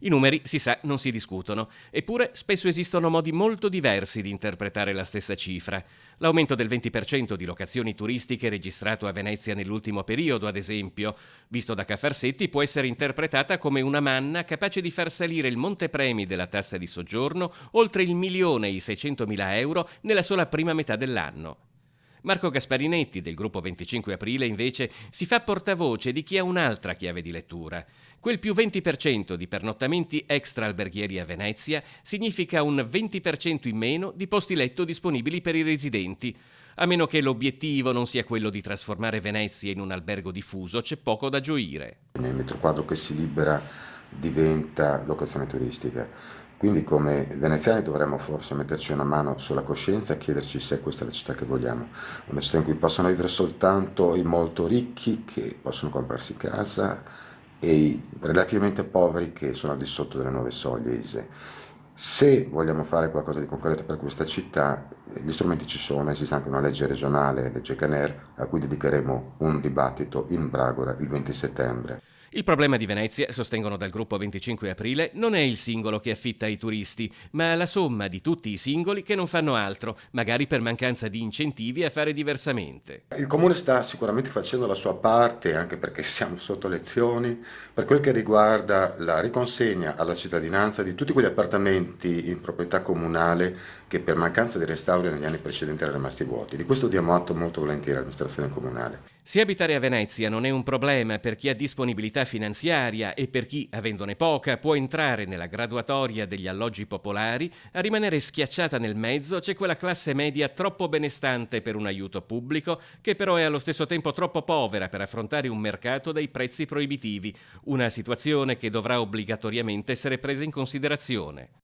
I numeri, si sa, non si discutono, eppure spesso esistono modi molto diversi di interpretare la stessa cifra. L'aumento del 20% di locazioni turistiche registrato a Venezia nell'ultimo periodo, ad esempio, visto da Cafarsetti, può essere interpretata come una manna capace di far salire il montepremi della tassa di soggiorno oltre il 1.600.000 euro nella sola prima metà dell'anno. Marco Gasparinetti, del gruppo 25 Aprile, invece, si fa portavoce di chi ha un'altra chiave di lettura. Quel più 20% di pernottamenti extra alberghieri a Venezia significa un 20% in meno di posti letto disponibili per i residenti. A meno che l'obiettivo non sia quello di trasformare Venezia in un albergo diffuso, c'è poco da gioire. Il metro quadro che si libera diventa locazione turistica. Quindi come veneziani dovremmo forse metterci una mano sulla coscienza e chiederci se questa è la città che vogliamo. Una città in cui possono vivere soltanto i molto ricchi che possono comprarsi casa e i relativamente poveri che sono al di sotto delle nuove soglie ISEE. Se vogliamo fare qualcosa di concreto per questa città, gli strumenti ci sono, esiste anche una legge regionale, legge Caner, a cui dedicheremo un dibattito in Bragora il 20 settembre. Il problema di Venezia, sostengono dal gruppo 25 Aprile, non è il singolo che affitta ai turisti, ma la somma di tutti i singoli che non fanno altro, magari per mancanza di incentivi a fare diversamente. Il Comune sta sicuramente facendo la sua parte, anche perché siamo sotto lezioni, per quel che riguarda la riconsegna alla cittadinanza di tutti quegli appartamenti in proprietà comunale che per mancanza di restauri negli anni precedenti erano rimasti vuoti. Di questo diamo atto molto volentieri all'amministrazione comunale. Se abitare a Venezia non è un problema per chi ha disponibilità finanziaria e per chi, avendone poca, può entrare nella graduatoria degli alloggi popolari, a rimanere schiacciata nel mezzo c'è quella classe media troppo benestante per un aiuto pubblico, che però è allo stesso tempo troppo povera per affrontare un mercato dai prezzi proibitivi, una situazione che dovrà obbligatoriamente essere presa in considerazione.